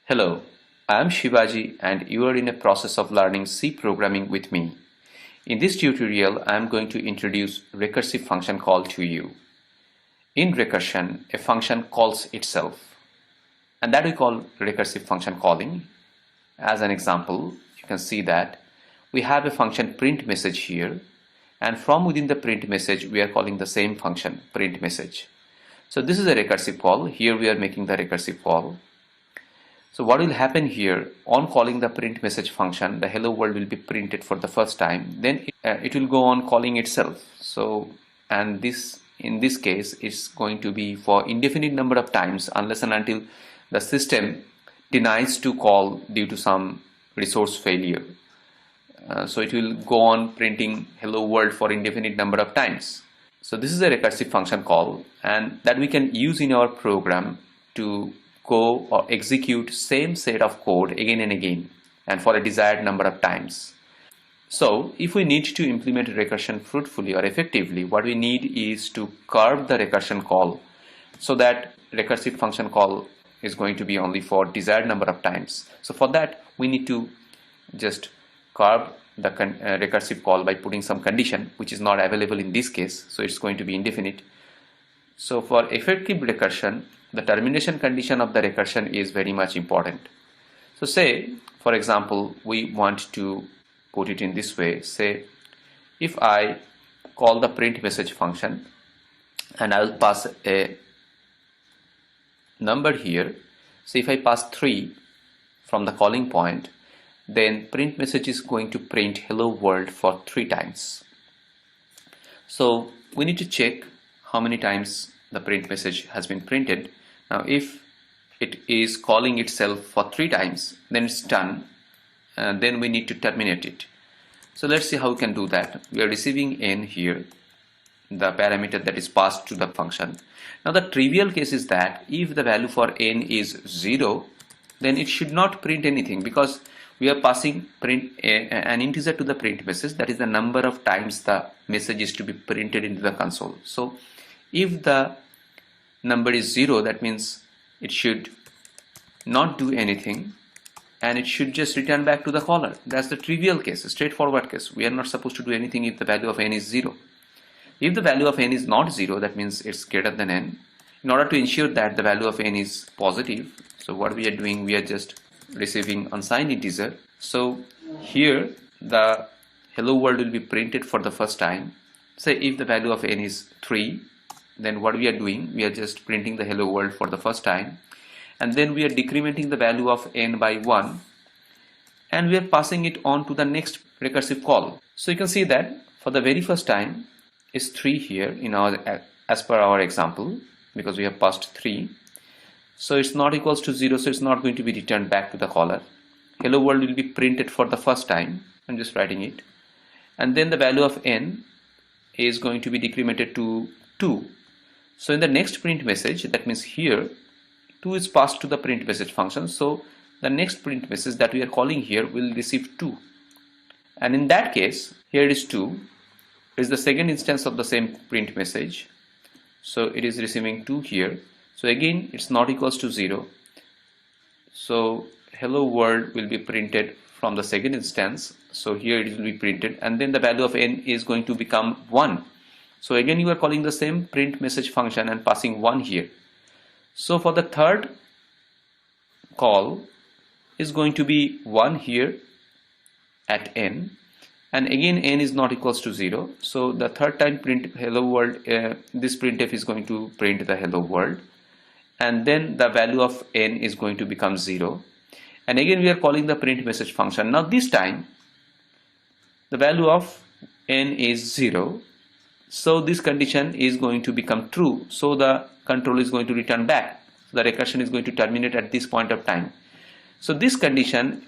Hello, I am Shivaji and you are in a process of learning C programming with me. In this tutorial, I am going to introduce recursive function call to you. In recursion, a function calls itself, and that we call recursive function calling. As an example, you can see that we have a function print message here, and from within the print message, we are calling the same function print message. So this is a recursive call. Here we are making the recursive call. So what will happen here, on calling the print message function, the hello world will be printed for the first time. Then it will go on calling itself. So, and this in this case it's going to be for indefinite number of times unless and until the system denies to call due to some resource failure. So it will go on printing hello world for indefinite number of times. So this is a recursive function call, and that we can use in our program to go or execute same set of code again and again and for a desired number of times. So if we need to implement recursion fruitfully or effectively, what we need is to curve the recursion call so that recursive function call is going to be only for desired number of times. So for that we need to just curve the recursive call by putting some condition which is not available in this case, so it's going to be indefinite. So for effective recursion, the termination condition of the recursion is very much important. So say, for example, we want to put it in this way. Say, if I call the print message function and I will pass a number here. So if I pass 3 from the calling point, then print message is going to print hello world for 3 times. So we need to check how many times the print message has been printed. Now if it is calling itself for 3 times, then it's done, and then we need to terminate it. So let's see how we can do that. We are receiving n here, the parameter that is passed to the function. Now the trivial case is that if the value for n is 0, then it should not print anything, because we are passing an integer to the print message, that is the number of times the message is to be printed into the console. So if the number is 0, that means it should not do anything and it should just return back to the caller. That's the trivial case, a straightforward case. We are not supposed to do anything if the value of n is 0. If the value of n is not 0, that means it's greater than n. In order to ensure that the value of n is positive, so what we are doing, we are just receiving unsigned integer. So here the hello world will be printed for the first time. Say if the value of n is 3, then what we are doing, we are just printing the hello world for the first time, and then we are decrementing the value of n by 1, and we are passing it on to the next recursive call. So you can see that for the very first time is 3 here in our, as per our example, because we have passed 3. So it's not equals to 0, so it's not going to be returned back to the caller. Hello world will be printed for the first time. I'm just writing it, and then the value of n is going to be decremented to 2. So in the next print message, that means here 2 is passed to the print message function, so the next print message that we are calling here will receive 2, and in that case here it is 2 is the second instance of the same print message, so it is receiving 2 here. So again it's not equals to 0, so hello world will be printed from the second instance, so here it will be printed, and then the value of n is going to become 1. So again you are calling the same print message function and passing 1 here. So for the third call is going to be 1 here at n, and again n is not equals to 0, so the third time print hello world, this printf is going to print the hello world, and then the value of n is going to become 0, and again we are calling the print message function. Now this time the value of n is 0, so this condition is going to become true, so the control is going to return back. So the recursion is going to terminate at this point of time. So this condition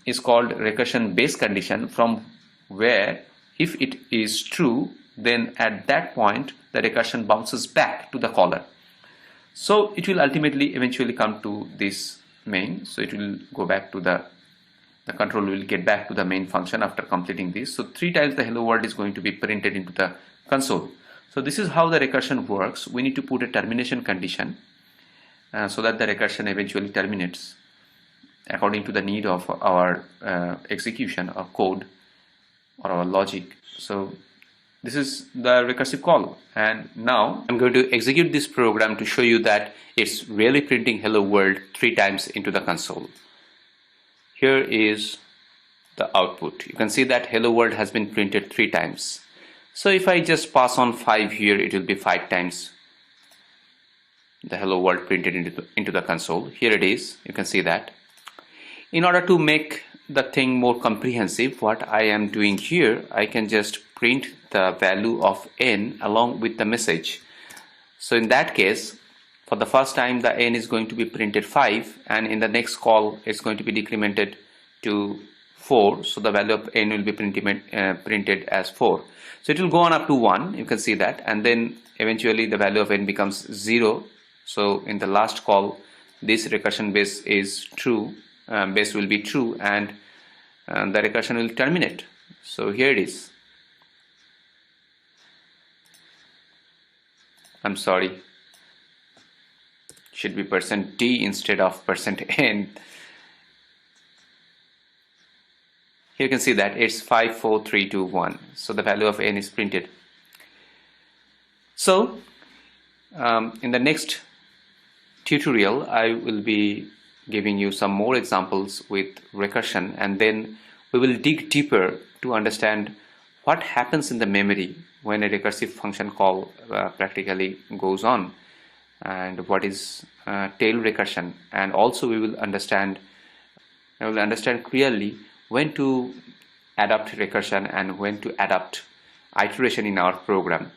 is called recursion base condition, from where if it is true, then at that point the recursion bounces back to the caller. So it will ultimately eventually come to this main, so it will go back to the control will get back to the main function after completing this. So 3 times the hello world is going to be printed into the console. So this is how the recursion works. We need to put a termination condition so that the recursion eventually terminates. according to the need of our execution or code or our logic. So this is the recursive call, and now I'm going to execute this program to show you that it's really printing hello world 3 times into the console. Here is the output. You can see that hello world has been printed 3 times. So if I just pass on 5 here, it will be 5 times the hello world printed into the console. Here it is, you can see that. In order to make the thing more comprehensive, what I am doing here, I can just print the value of n along with the message. So in that case, for the first time the n is going to be printed 5, and in the next call it's going to be decremented to 4, so the value of n will be printed as 4. So it will go on up to 1, you can see that, and then eventually the value of n becomes 0. So in the last call, this recursion base is true, base will be true, and the recursion will terminate. So here it is. I'm sorry, should be %d instead of %n. Here you can see that it's 5, 4, 3, 2, 1. So the value of n is printed. So in the next tutorial, I will be giving you some more examples with recursion, and then we will dig deeper to understand what happens in the memory when a recursive function call practically goes on, and what is tail recursion, and also we will understand clearly when to adopt recursion and when to adopt iteration in our program.